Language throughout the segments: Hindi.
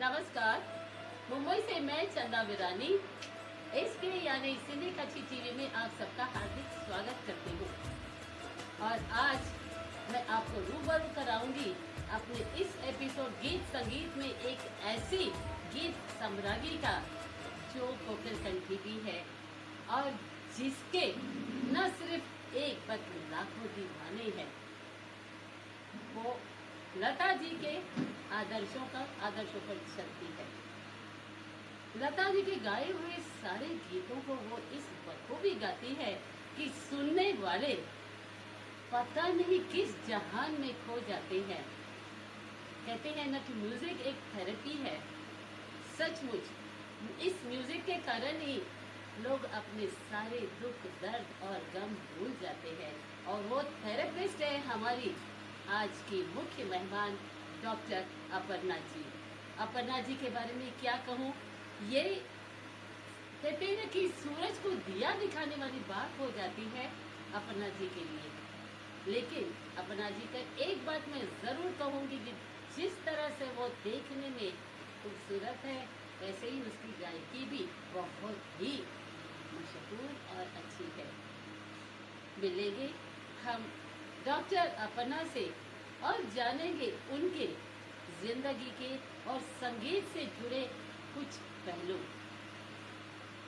नमस्कार। मुंबई से मैं चंदा विरानी एसके यानी सिने कच्ची टीवी में आप सबका हार्दिक स्वागत करती हूँ। और आज मैं आपको रूबरू कराऊंगी अपने इस एपिसोड गीत संगीत में एक ऐसी गीत सम्राज्ञी का जो कोकिल कंठी भी है और जिसके न सिर्फ एक बल्कि लाखों दीवाने हैं। वो लता जी के आदर्शों पर चलती है। लता जी के गाए हुए सारे गीतों को वो इस बखूबी गाती है कि सुनने वाले पता नहीं किस जहान में खो जाते हैं। कहते हैं ना कि म्यूजिक एक थेरेपी है। सचमुच इस म्यूजिक के कारण ही लोग अपने सारे दुख दर्द और गम भूल जाते हैं। और वो थेरेपिस्ट है हमारी आज की मुख्य मेहमान डॉक्टर अपर्णा जी। अपर्णा जी के बारे में क्या कहूँ, ये कहते हैं कि सूरज को दिया दिखाने वाली बात हो जाती है अपर्णा जी के लिए। लेकिन अपर्णा जी का एक बात मैं जरूर कहूँगी कि जिस तरह से वो देखने में खूबसूरत है वैसे ही उसकी गायकी भी बहुत ही मशहूर और अच्छी है। मिलेंगे हम डॉक्टर अपर्णा से और जानेंगे उनके जिंदगी के और संगीत से जुड़े कुछ पहलू।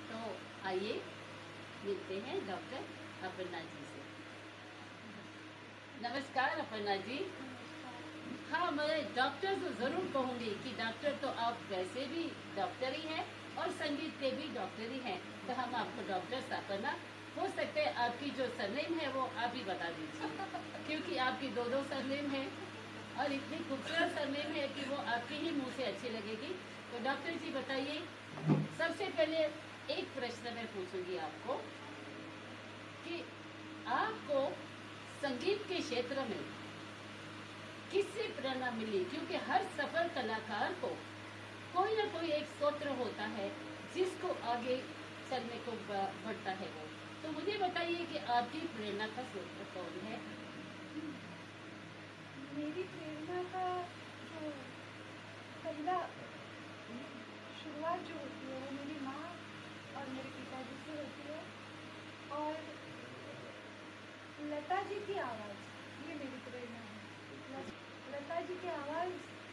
तो आइए मिलते हैं डॉक्टर अपर्णा जी से। नमस्कार अपर्णा जी। हाँ, मैं डॉक्टर तो जरूर कहूँगी कि डॉक्टर तो आप वैसे भी डॉक्टर ही हैं और संगीत के भी डॉक्टर ही हैं। तो हम आपको डॉक्टर अपर्णा, हो सकता है आपकी जो सरनेम है वो आप ही बता दीजिए क्योंकि आपकी दो सरनेम है और इतनी खूबसूरत सरनेम है कि वो आपके ही मुंह से अच्छी लगेगी। तो डॉक्टर जी बताइए, सबसे पहले एक प्रश्न मैं पूछूंगी आपको कि आपको संगीत के क्षेत्र में किससे प्रेरणा मिली? क्योंकि हर सफल कलाकार को कोई ना कोई एक सूत्र होता है जिसको आगे चलने को बढ़ता है वो। तो मुझे बताइए कि आपकी प्रेरणा का सूत्र कौन है? मेरी प्रेरणा का जो पहला शुरुआत जो होती है वो मेरी माँ और मेरे पिताजी से होती है। और लता जी की आवाज़, ये मेरी प्रेरणा है। लता जी की आवाज़,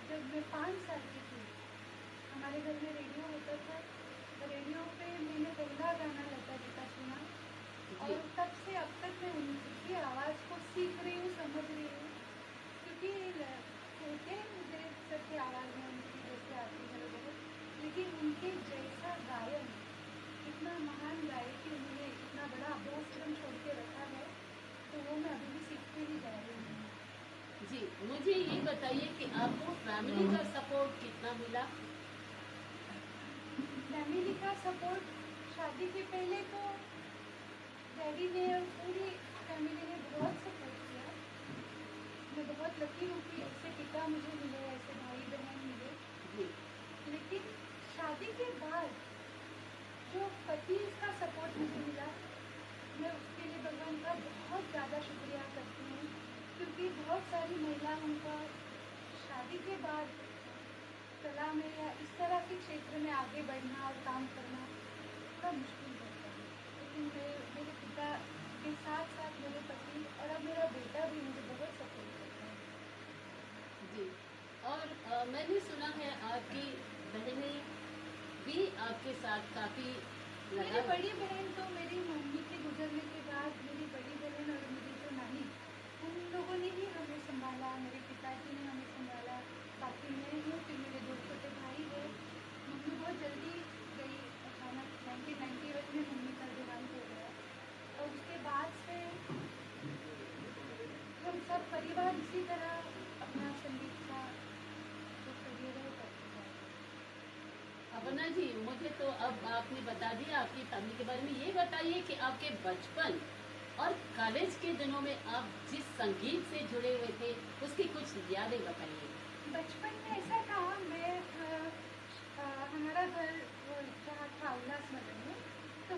जब मैं 5 साल की थी, हमारे घर में रेडियो होता था। रेडियो पे मैंने पहला गाना लता जी का सुना और तब से अब तक मैं उनकी आवाज़ को सीख रही हूँ, समझ रही हूँ। क्योंकि कहते हैं मुझे सबकी आवाज़ में उनकी जैसे आती है वगैरह, लेकिन उनके जैसा गायन, इतना महान गायक कि उन्होंने इतना बड़ा अभ्यासक्रम छोड़ के रखा है, तो वो मैं अभी भी सीखते ही जा रही हूँ। जी, मुझे ये बताइए कि आपको फैमिली का सपोर्ट कितना मिला? फैमिली का सपोर्ट, शादी के पहले तो डैडी ने और पूरी फैमिली ने बहुत सपोर्ट किया। मैं बहुत लकी हूँ कि ऐसे पिता मुझे मिले, ऐसे भाई बहन मिले। जी। लेकिन शादी के बाद जो पति का सपोर्ट मुझे मिला, मैं उसके लिए भगवान का बहुत ज़्यादा शुक्रिया करती हूँ। क्योंकि बहुत सारी महिलाओं का शादी के बाद कला में या इस तरह के क्षेत्र में आगे बढ़ना और काम करना थोड़ा मुश्किल होता है। लेकिन मेरे पिता के साथ साथ मेरे पति और अब मेरा बेटा भी मुझे बहुत सपोर्ट करता है। जी, और मैंने सुना है आपकी बहनें भी आपके साथ काफी मेरी बड़ी बहन तो मेरी मम्मी के गुजरने के बाद मेरी बड़ी बहन और मेरी जो नानी, उन लोगों ने ही हमें संभाला, मेरे पिताजी ने हमें संभाला। बाकी मैं हूँ, फिर मेरे 2 छोटे भाई हैं। मम्मी बहुत जल्दी गई, अचानक 1991 में मम्मी का देहांत हो गया और उसके बाद से हम सब परिवार इसी तरह अपना संगीत का जो करियर है वो करते जा रहे हैं। अपर्णा जी, मुझे तो अब आपने बता दिया आपकी फैमिली के बारे में। ये बताइए कि आपके बचपन और कॉलेज के दिनों में आप जिस संगीत से जुड़े हुए थे उसकी कुछ यादें बताइए। बचपन में ऐसा था, मैं हमारा घर जहाँ था उल्लासनगर में, तो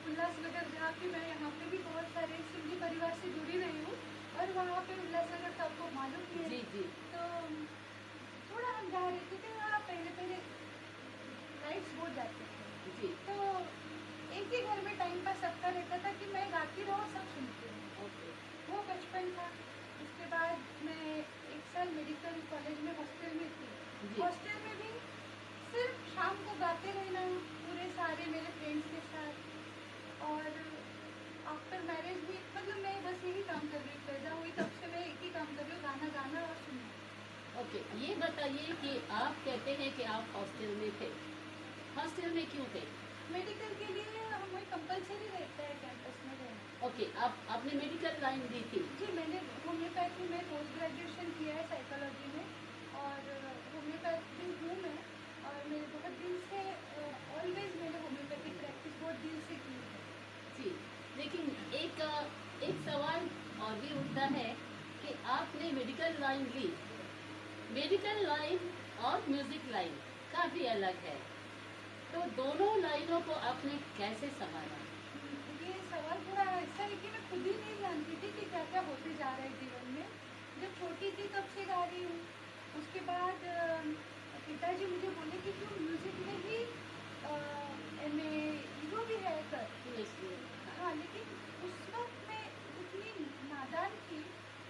उल्लासनगर जहाँ पे मैं यहाँ पे भी बहुत सारे सिंधी परिवार से जुड़ी रही हूँ और वहाँ पे उल्लासनगर तो आपको मालूम ही है। जी जी। तो थोड़ा हम जा रहे थे, वहाँ पहले पहले शाम को गाते रहना पूरे सारे मेरे फ्रेंड्स के साथ। और आफ्टर मैरिज भी मतलब मैं बस यही काम कर रही हूँ, पैदा हुई तब से मैं एक ही काम कर रही हूँ, गाना गाना और सुनना। ओके, ये बताइए कि आप कहते हैं कि आप हॉस्टल में थे, हॉस्टल में क्यों थे? मेडिकल के लिए हमें कंपलसरी रहता है कैंपस में रहना। ओके, आपने मेडिकल लाइन दी थी? जी, मैंने होम्योपैथी में पोस्ट ग्रेजुएशन किया है साइकोलॉजी में, और होम्योपैथी हूँ मैं। और मेरे बहुत दिन से ऑलवेज मैंने होम्योपैथिक प्रैक्टिस बहुत दिल से की है। जी, लेकिन एक सवाल और भी उठता है कि आपने मेडिकल लाइन ली, मेडिकल लाइन और म्यूजिक लाइन काफ़ी अलग है, तो दोनों लाइनों को आपने कैसे संभाला? ये सवाल थोड़ा ऐसा है कि मैं खुद ही नहीं जानती थी कि क्या क्या होते जा रहा है जीवन में। जब छोटी थी तब से गा रही हूँ। उसके बाद पिताजी मुझे बोले कि तुम म्यूजिक में ही MA जो भी है कर। PhD? हाँ, लेकिन उस वक्त मैं उतनी नादान थी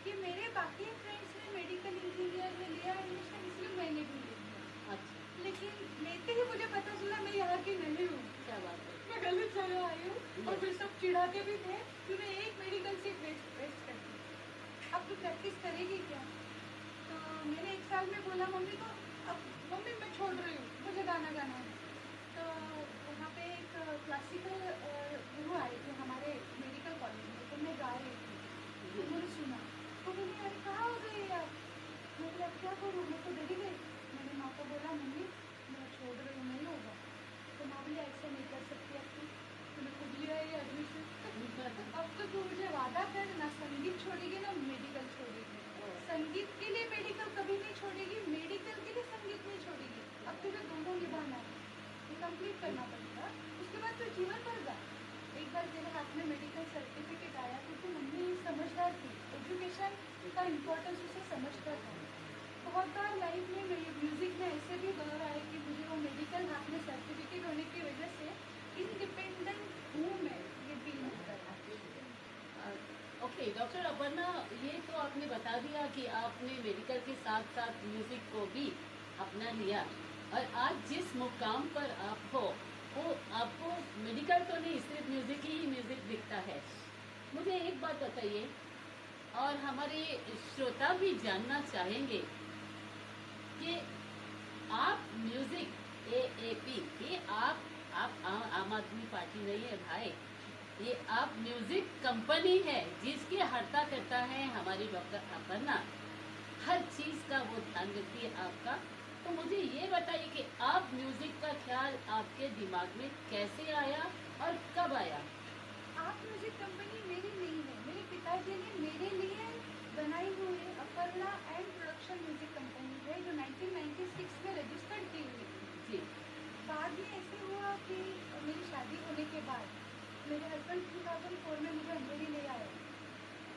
कि मेरे बाकी फ्रेंड्स ने मेडिकल इंजीनियर में लिया एडमिशन, इसलिए मैंने भी ले लिया। अच्छा, लेकिन लेते ही मुझे पता चला मैं यहाँ की नहीं हूँ, क्या बात है। मैं गलत जगह आई हूँ। और फिर सब चिढ़ाते भी थे कि मैं एक मेडिकल सीट वेस्ट करती हूँ, अब तू प्रैक्टिस करेगी क्या? तो मैंने एक साल में बोला मम्मी को, अब मम्मी मैं छोड़ रही हूँ, मुझे गाना गाना है। तो वहाँ पे एक क्लासिकल गुरु आए थे हमारे मेडिकल कॉलेज में, तो मैं गा रही थी, तो उन्होंने सुना, तो बोली अरे कहाँ हो गई आप? मैं बोला अब क्या करूँ, मैं तो डरी गई। मैंने माँ को बोला मम्मी मैं छोड़ रही हूँ, नहीं होगा। तो माँ बोली ऐसे नहीं कर सकती अब तूने खुद लिया है ये एडमिशन, अब तो तू मुझे वादा कर, ना संगीत छोड़ेगी ना मेडिकल छोड़ेगी। संगीत के लिए मेडिकल कभी नहीं छोड़ेगी, मेडिकल के लिए संगीत नहीं छोड़ेगी। अब तुझे दोनों निभाना है, ये कंप्लीट करना पड़ेगा। उसके बाद तो जीवन भर गा। एक बार तेरे हाथ में मेडिकल सर्टिफिकेट आया क्योंकि मम्मी समझदार थी, एजुकेशन का इम्पोर्टेंस उसे समझता था। बहुत बार लाइफ में मेरे म्यूज़िक में ऐसे भी दौर आए कि मुझे वो मेडिकल हाथ में सर्टिफिकेट होने की वजह से इंडिपेंडेंट हूँ मैं, ये फील होता है। ओके डॉक्टर अपर्णा, ये तो आपने बता दिया कि आपने मेडिकल के साथ साथ म्यूजिक को भी अपना लिया, और आज जिस मुकाम पर आप हो वो आपको मेडिकल तो नहीं, सिर्फ म्यूजिक ही म्यूजिक दिखता है। मुझे एक बात बताइए, और हमारे श्रोता भी जानना चाहेंगे कि आप म्यूजिक AAP, ये आप आम आदमी पार्टी नहीं है भाई, ये आप म्यूजिक कंपनी है जिसकी हर्ता करता है हमारी डॉक्टर अपर्णा, हर चीज का वो ध्यान रखती है आपका। तो मुझे ये बताइए कि आप म्यूजिक का ख्याल आपके दिमाग में कैसे आया और कब आया? आप म्यूजिक कंपनी मेरी नहीं है, मेरे पिताजी ने मेरे लिए बनाई हुई है Aparna and production music company है, जो 1996 में रजिस्टर्ड की हुई थी। जी। बाद में ऐसे हुआ कि मेरी शादी होने के बाद मेरे हस्बैंड 2004 में मुझे अंधेरी ले आए,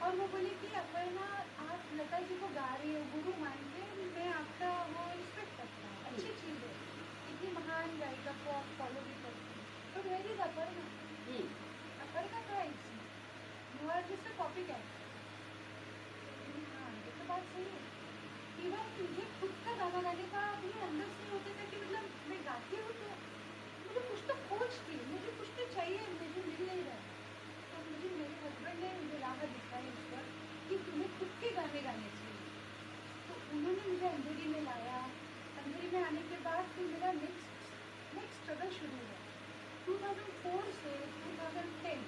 और वो बोले कि अपर्णा आप लता जी को गा रही हो, गुरु मान के मैं आपका वो रिस्पेक्ट करता हूँ, अच्छी चीज़ है, इतनी महान गायिका को आप फॉलो भी करते हैं, तो where is Aparna? Hmm. Aparna का इसमें you are just a copy cat. हाँ, ये तो बात सही है। इवन मुझे खुद का गाना गाने का भी अंदर से होता था कि मतलब मैं गाती हूँ तो मुझे कुछ तो खोज थी, मुझे कुछ तो चाहिए, मुझे मिल नहीं रहा। तो मुझे मेरे हस्बैंड ने मुझे राह दिखाई उस पर कि तुम्हें खुद के गाने गाने चाहिए। तो उन्होंने मुझे अंधेरी में लाया। अंधेरी में आने के बाद फिर मेरा नेक्स्ट स्ट्रगल शुरू हुआ। 2004 से 2010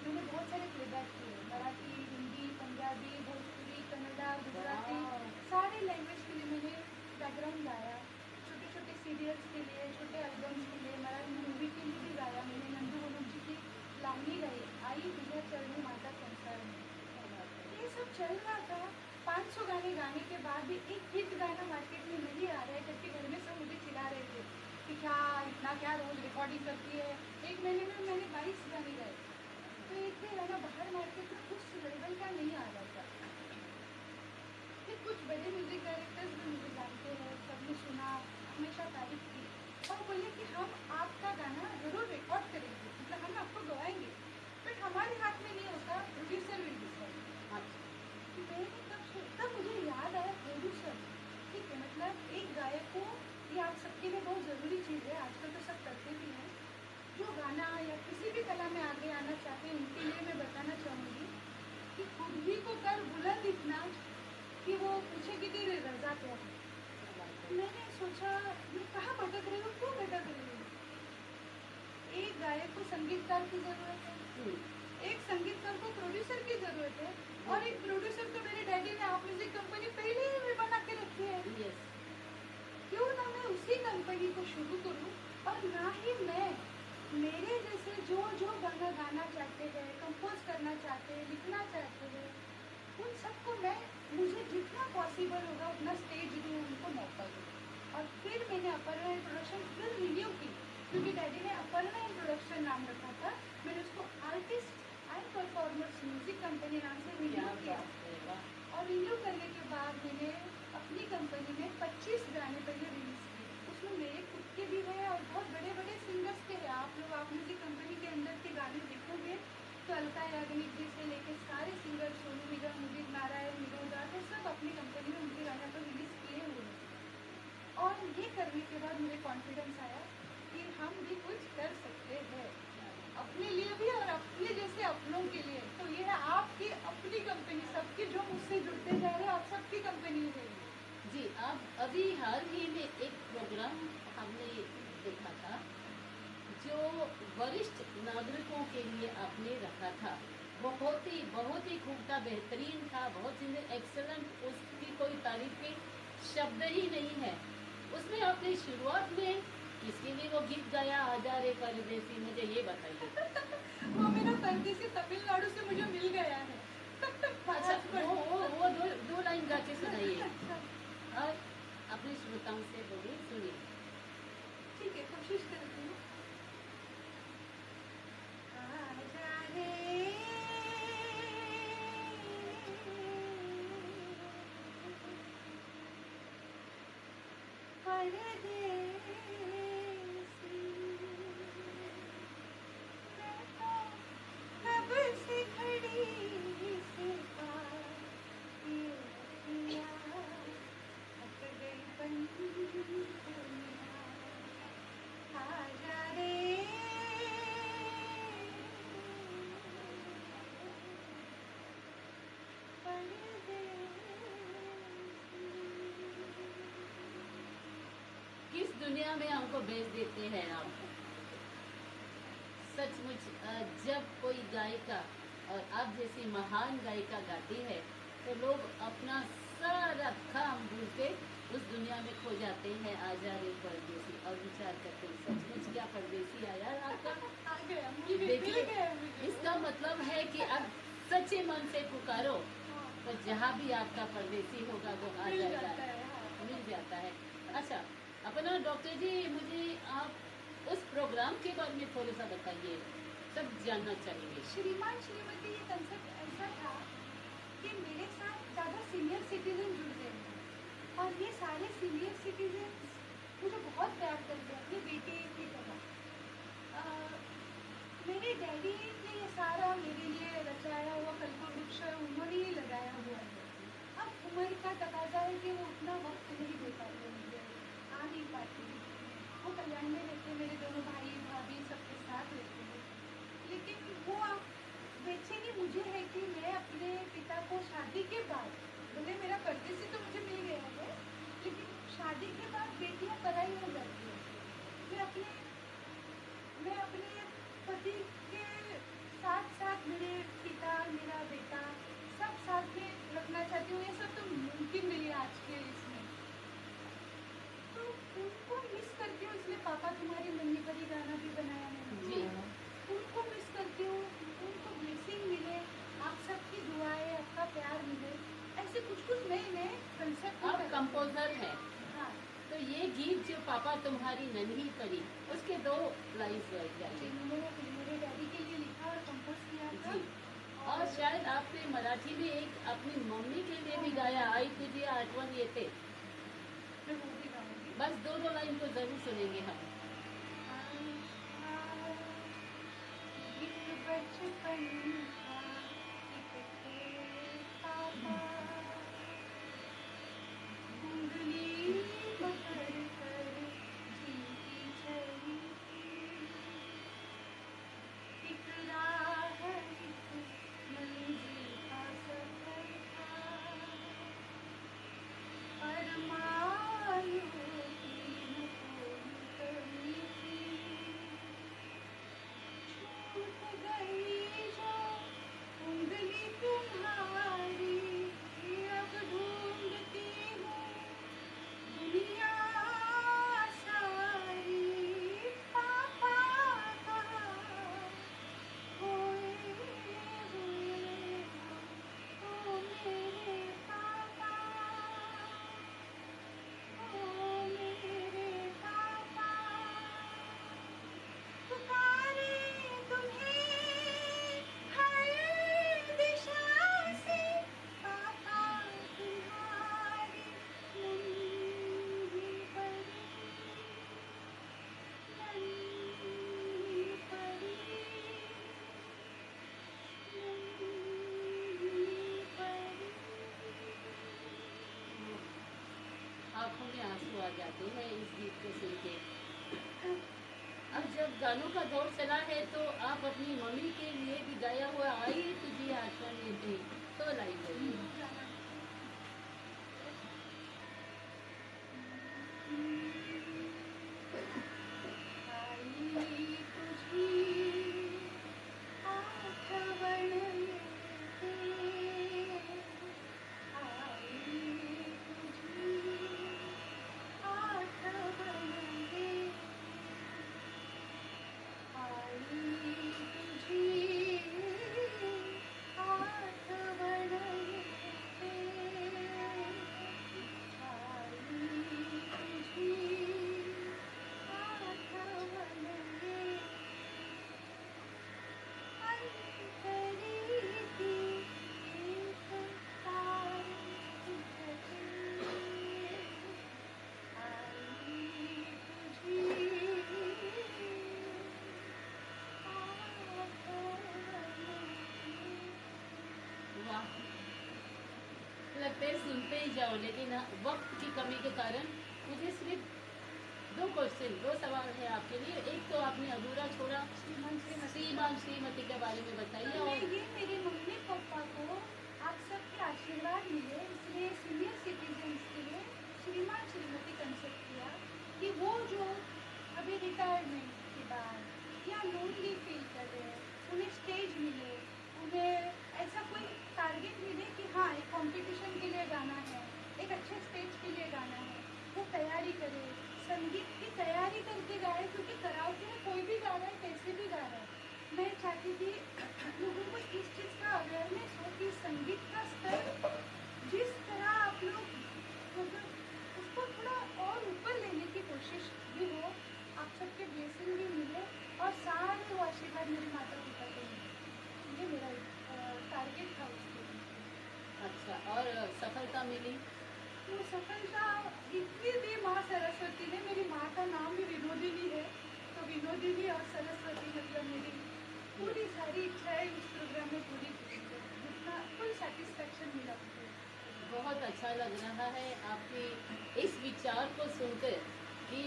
मैंने बहुत सारे प्लेबैक किए, मराठी, हिंदी, पंजाबी, भोजपुरी, कन्नड़ा, गुजराती, वाह। सारे लैंग्वेज के लिए मैंने बैकग्राउंड गाया। छोटे छोटे सीरियल्स के लिए, छोटे एल्बम्स के लिए, मराठी मूवी के लिए भी गाया मैंने। नंदू मनोज जी की लावनी गाई, आई तुझे चरणों माता संसार में। ये सब चल रहा था। 500 गाने गाने के बाद भी एक हिट गाना मार्केट में नहीं आ रहा है करके घर में सब मुझे चिढ़ा रहे थे कि क्या इतना क्या रोज रिकॉर्डिंग करती है। एक महीने में मैंने 22 गाने गाए, तो एक भी गाना बाहर मार्केट में उस लेवल का नहीं आ रहा था। फिर कुछ बड़े म्यूजिक डायरेक्टर्स भी मुझे जानते हैं, सबने सुना, हमेशा तारीफ की, और बोले कि हम आपका गाना ज़रूर रिकॉर्ड करेंगे, मतलब हम आपको गवाएंगे, बट हमारे हाथ में नहीं होता, प्रोड्यूसर विल डिसाइड। मैंने तब मुझे याद आया प्रोड्यूसर, ठीक है, मतलब एक गायक को ये आप सबके लिए बहुत ज़रूरी चीज़ पहले, आजकल तो सब करते भी हैं, जो गाना या किसी भी कला में आगे आना चाहते हैं उनके लिए मैं बताना चाहूँगी कि खुद ही को कर बुलंद इतना कि वो पूछे कि तेरी रजा क्या है। मैंने सोचा मैं कहाँ भटक रही हूँ, क्यों भटक रही हूँ। एक गायक को संगीतकार की ज़रूरत है, एक संगीतकार को प्रोड्यूसर की ज़रूरत है, और एक प्रोड्यूसर तो मेरे डैडी ने आप म्यूजिक कंपनी पहले ही में बना के रखी है। यस, क्यों ना मैं उसी कंपनी को शुरू करूं, और ना ही मैं, मेरे जैसे जो जो गाना गाना चाहते हैं, कंपोज करना चाहते हैं, लिखना चाहते हैं, उन सबको मैं, मुझे जितना पॉसिबल होगा उतना स्टेज दूँ, उनको मौका दूँ। और फिर मैंने अपर्णा इंट्रोडक्शन फिर रिन्यू की, क्योंकि डैडी ने अपर्णा इंट्रोडक्शन नाम रखा था, मैंने उसको artist and performers music company नाम से रिन्यू क्या किया। बात है, वाह। और रिन्यू करने के बाद मैंने अपनी कंपनी में 25 गाने पहले रिलीज किए, उसमें मेरे खुद के भी हैं और बहुत बड़े बड़े सिंगर्स के हैं। आप लोग आप म्यूजिक कंपनी के अंदर के गाने देखोगे तो अलका याग्निक जी से लेके सारे सिंगर, सोनू निगम, उदित नारायण, विनोद आर्य, सब अपनी कंपनी में उनके गाने पर रिलीज किए हुए हैं। और ये करने के बाद मुझे कॉन्फिडेंस आया कि हम भी कुछ कर सकते हैं अपने लिए भी और अपने जैसे अपनों के लिए। तो ये है आपकी अपनी कंपनी, सबकी जो मुझसे जुड़ते जा रहे हैं, आप सबकी कंपनी है ये। जी, अब अभी हाल ही में एक प्रोग्राम हमने देखा था जो वरिष्ठ नागरिकों के लिए आपने रखा था। बहुत ही खूब था, बेहतरीन था, बहुत ही एक्सेलेंट, उसकी कोई तारीफ के शब्द ही नहीं है। उसमें आपने शुरुआत में किसके लिए वो गीत गाया, आजा रे परदेसी, मुझे ये बताइए। वो मेरा परदेसी तमिलनाडु से मुझे मिल गया है। अच्छा, वो दो लाइन गा के सुनाइए अच्छा, और अपने श्रोताओं से बोलिए, सुनिए। ठीक है, कोशिश करती हूँ। आजा रे परदेसी, मैं तो कब से खड़ी से बात ये रखिया, थक गई बंधुनिया, आजा रे परदेसी। किस दुनिया में हमको भेज देते हैं आप। सचमुच जब कोई गायिका और आप जैसी महान गायिका गाती है तो लोग अपना सारा काम भूल के उस दुनिया में खो जाते हैं। आजा रे परदेसी, और विचार करते हैं सचमुच क्या परदेसी आया आपका। आ गया, मिल देखिए, गया मुझे। इसका मतलब है कि अब सच्चे मन से पुकारो हाँ, तो जहाँ भी आपका परदेसी होगा वो आ मिल जाएगा, जाता है, हाँ। मिल जाता है। अच्छा, अपना डॉक्टर जी, मुझे आप उस प्रोग्राम के बारे में थोड़ा सा बताइए, सब जानना चाहेंगे। श्रीमान श्रीमती ये कंसेप्ट ऐसा था कि मेरे साथ ज़्यादा सीनियर सिटीजन जुड़ गए हैं, और ये सारे सीनियर सिटीजन मुझे बहुत प्यार करते हैं अपनी बेटी की तरह। मेरे डैडी ने ये सारा मेरे लिए रचाया हुआ कल्पवृक्ष उन्होंने ही लगाया हुआ है। अब उम्र का तकाजा है कि वो उतना वक्त नहीं दे पाते मुझे, आ नहीं पाते। वो कल्याण में रहते, मेरे दोनों भाई भाभी सबके साथ रहते हैं, लेकिन वो बेचैनी मुझे है कि मैं अपने पिता को शादी के बाद, भले मेरा परदेसी तो मुझे मिल गया है, लेकिन शादी के बाद बेटियां पराई हो जाती है। मैं अपने पति के साथ साथ मेरे पिता, मेरा बेटा, सब साथ में रखना चाहती हूँ। ये सब तो मुमकिन नहीं है आज के इसमें, तो उनको मिस करती हूँ। इसलिए पापा तुम्हारी नन्ही परी गाना भी बनाया मैंने जी, उनको मिस करती हूँ। उनको ब्लेसिंग मिले, आप सबकी दुआएं, आपका प्यार मिले, ऐसे कुछ कुछ नए नए कंसेप्ट आप कंपोजर हैं, हाँ तो ये गीत जो पापा तुम्हारी नन्ही परी, उसके दो लाइन्स जी, गाइए। मैंने मेरे डैडी के लिए लिखा और कंपोज किया था। जी, और शायद आपने मराठी में एक अपनी मम्मी के लिए भी गाया, आई तुझे आठवण येते। मैं वो भी गाऊंगी। बस दो लाइन तो जरूर सुनेंगे हम। ये बचपन का एक खेल पापा, उंगली पकड़ कर जीती चले, आंखों में आंसू आ जाते हैं इस गीत को सुन के। अब जब गानों का दौर चला है तो आप अपनी मम्मी के लिए भी गाया हुआ आई तुझे आठवण येते तो लाइन बोलिए। आई तुझी आठवण येते, आई तुझी आठवण येते, आई तुझी आठवण येते, आई तुझी आठवण येते, अंतरीती एक तार तुझते, आई तुझी वाह, लगता है सुनते ही जाओ, लेकिन वक्त की कमी के कारण मुझे सिर्फ दो क्वेश्चन, दो सवाल है आपके लिए। एक तो आपने अधूरा छोड़ा श्रीमान श्रीमती के बारे में बताइए, और ये मेरे मम्मी पापा को आप सबके आशीर्वाद मिले, इसलिए सीनियर सिटीजन्स के लिए श्रीमान श्रीमती कंसेप्ट किया कि वो जो अभी रिटायरमेंट के बाद या लोनली फील कर रहे हैं, उन्हें स्टेज मिले, उन्हें ऐसा कोई टारगेट मिले कि हाँ एक कंपटीशन के लिए गाना है, एक अच्छे स्टेज के लिए गाना है, वो तैयारी करे, संगीत की तैयारी करके गाए, क्योंकि कराओके में कोई भी गा रहा है, कैसे भी गा रहा है। मैं चाहती थी लोगों को इस चीज़ का अवेयरनेस हो कि संगीत का स्तर जिस तरह आप लोग मतलब उसको थोड़ा और ऊपर लेने की कोशिश भी हो, आप सबके ब्लेसिंग भी मिले और सारे वो आशीर्वाद मेरे माता पिता को मिले। ये मेरा टारगेट था उसके लिए। अच्छा, और सफलता मिली? तो सफलता इतनी दी माँ सरस्वती ने, मेरी माँ का नाम भी विनोदिनी है, तो विनोदिनी और सरस्वती मतलब मेरी पूरी सारी इच्छाएं उस प्रोग्राम में पूरी की, जितना फुल सेटिस्फेक्शन मिला मुझे। बहुत अच्छा लग रहा है आपके इस विचार को सुनकर कि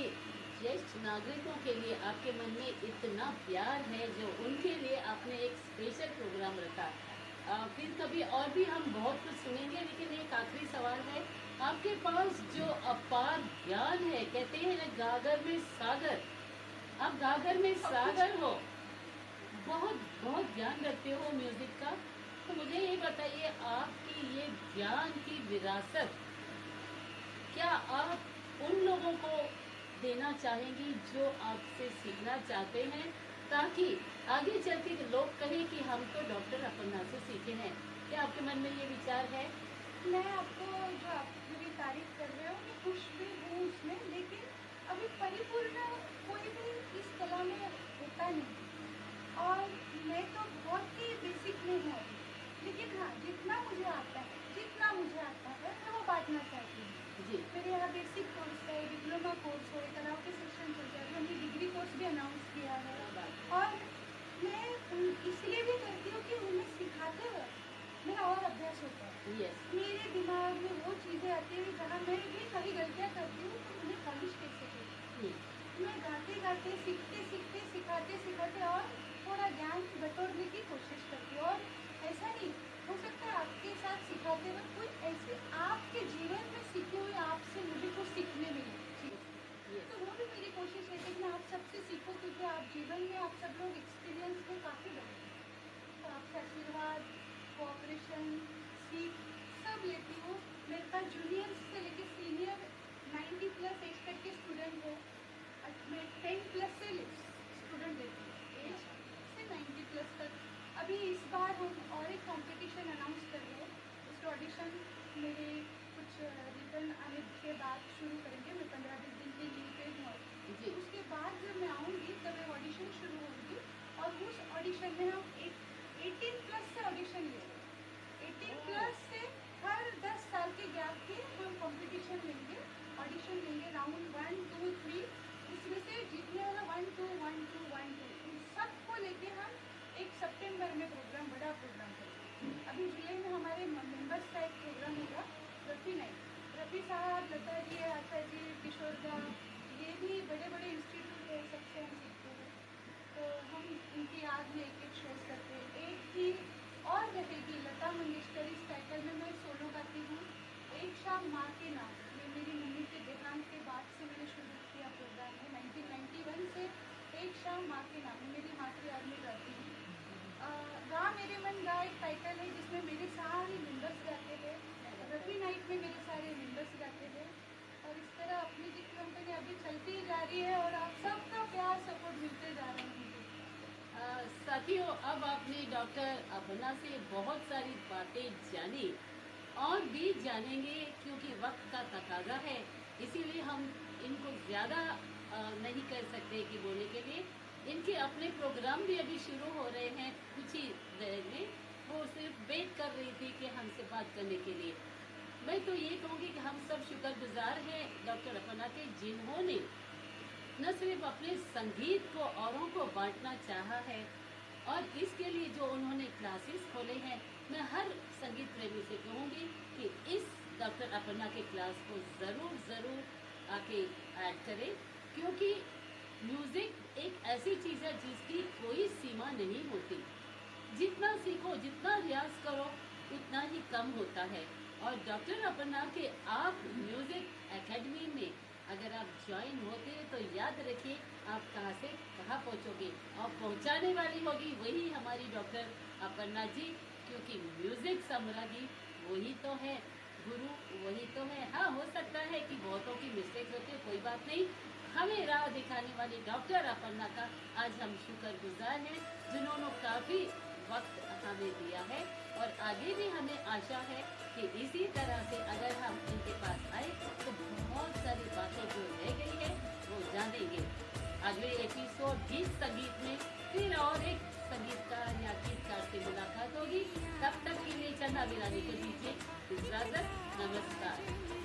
ज्येष्ठ नागरिकों के लिए आपके मन में इतना प्यार है, जो उनके लिए आपने एक स्पेशल प्रोग्राम रखा। फिर कभी और भी हम बहुत कुछ सुनेंगे, लेकिन एक आखिरी सवाल है, आपके पास जो अपार ज्ञान है, कहते हैं ना गागर में सागर, आप गागर में सागर हो, बहुत बहुत ज्ञान रखते हो म्यूजिक का। तो मुझे ये बताइए, आपकी ये ज्ञान की विरासत क्या आप उन लोगों को देना चाहेंगी जो आपसे सीखना चाहते हैं, ताकि आगे चल के लोग कहें कि हम तो डॉक्टर अपर्णा से सीखे हैं? क्या आपके मन में ये विचार है? मैं आपको जो आप मेरी तारीफ कर रहे हो, मैं खुश भी हूँ उसमें, लेकिन अभी परिपूर्ण कोई भी इस कला में होता नहीं, और मैं तो बहुत ही बेसिक में हूँ अभी, लेकिन हाँ जितना मुझे आता है मैं वो बांटना चाहती हूँ। जी, मेरे यहाँ बेसिक कोर्स है, डिप्लोमा कोर्स है, कराओके सेक्शन चल रहा है, हमने डिग्री कोर्स भी अनाउंस किया है, और मैं इसलिए भी करती हूँ कि उन्हें सिखाते वक्त मेरा और अभ्यास होता है। यस, मेरे दिमाग में वो चीज़ें आती हैं जहाँ मैं भी कभी गलतियाँ करती हूँ तो उन्हें पॉलिश कैसे करूँ। मैं गाते गाते सीखते सीखते सिखाते सिखाते और थोड़ा ज्ञान बटोरने की कोशिश करती हूँ, और ऐसा नहीं हो सकता है आपके साथ सिखाते वक्त कोई ऐसे आपके जीवन में सीखे हुए आपसे मुझे कुछ सीखने मिले, तो वो भी मेरी कोशिश है कि मैं आप सबसे सीखूं, क्योंकि आप जीवन में आप सब लोग एक्सपीरियंस में काफ़ी बड़े हैं, तो आपसे आशीर्वाद, कोऑपरेशन, सीख सब लेती हूँ। मेरे पास जूनियर से लेकर सीनियर 90+ एज तक के स्टूडेंट हैं, मैं 10+ से स्टूडेंट लेती हूँ, एज से 90+ तक। अभी इस बार हम और एक कंपटीशन अनाउंस कर रहे हैं, उसके ऑडिशन मेरे कुछ रिटर्न आने के बाद शुरू करेंगे। मैं 15-20 दिन की लीव पे हूँ, जी, उसके बाद जब मैं आऊँगी तब एक ऑडिशन शुरू होगी, और उस ऑडिशन में हम 18+ से ऑडिशन लेंगे। 18+ से हर 10 साल के गैप के हम कंपटीशन लेंगे, ऑडिशन लेंगे, राउंड 1, 2, 3, उसमें से जीतने वाला 1, 2, 1, 2, 1, 2 उन सबको लेके हम 1 सितंबर में प्रोग्राम, बड़ा प्रोग्राम करेंगे। अभी जुलाई में हमारे मेंबर्स का एक प्रोग्राम होगा, रफ़ी नाइट, रफ़ी साहब, लता जी, आशा शाम माँ के नाम, ये मेरी मम्मी के देहांत के बाद से मैंने शुरू किया प्रोग्राम है 1991 से। एक शाम माँ के नाम, मेरी माँ की याद में गाती हूँ। गा मेरे मन गा एक टाइटल है जिसमें मेरे सारे मेंबर्स गाते हैं, रफी नाइट में मेरे सारे मेंबर्स गाते हैं। और इस तरह अपनी जी कंपनी अभी चलती ही जा रही है और आप सबका प्यार सपोर्ट मिलते जा रहे हैं मुझे। साथियों, अब आपने डॉक्टर अपर्णा से बहुत सारी बातें जानी और भी जानेंगे, क्योंकि वक्त का तकाजा है, इसीलिए हम इनको ज़्यादा नहीं कर सकते कि बोलने के लिए। इनके अपने प्रोग्राम भी अभी शुरू हो रहे हैं कुछ ही देर में। वो सिर्फ वेट कर रही थी कि हमसे बात करने के लिए। मैं तो ये कहूँगी कि हम सब शुक्रगुजार हैं डॉक्टर अपर्णा के, जिन्होंने न सिर्फ अपने संगीत को औरों को बांटना चाहा है, और इसके लिए जो उन्होंने क्लासेस खोले हैं, मैं हर संगीत प्रेमी से कहूँगी कि इस डॉक्टर अपर्णा के क्लास को ज़रूर आके ऐड करें, क्योंकि म्यूज़िक एक ऐसी चीज़ है जिसकी कोई सीमा नहीं होती। जितना सीखो, जितना रियाज करो, उतना ही कम होता है। और डॉक्टर अपर्णा के आप म्यूज़िक एकेडमी में अगर आप ज्वाइन होते हैं तो याद रखिए आप कहाँ से कहाँ पहुँचोगे, और पहुँचाने वाली होगी वही हमारी डॉक्टर अपर्णा जी, क्योंकि म्यूज़िक सम्राज्ञी वही तो है, गुरु वही तो है। हाँ, हो सकता है कि बहुतों की मिस्टेक्स होती है, कोई बात नहीं। हमें राह दिखाने वाली डॉक्टर अपर्णा का आज हम शुक्रगुजार हैं, जिन्होंने काफ़ी वक्त हमें दिया है, और आगे भी हमें आशा है कि इसी तरह से अगर हम इनके पास आए तो बहुत सारी बातें जो रह गई है वो जानेंगे। अगले एपिसोड गीत संगीत में फिर और एक संगीतकार या गीतकार से मुलाकात होगी। तब तक के लिए चंदा मिलाने को दीजिए इजाजत। नमस्कार।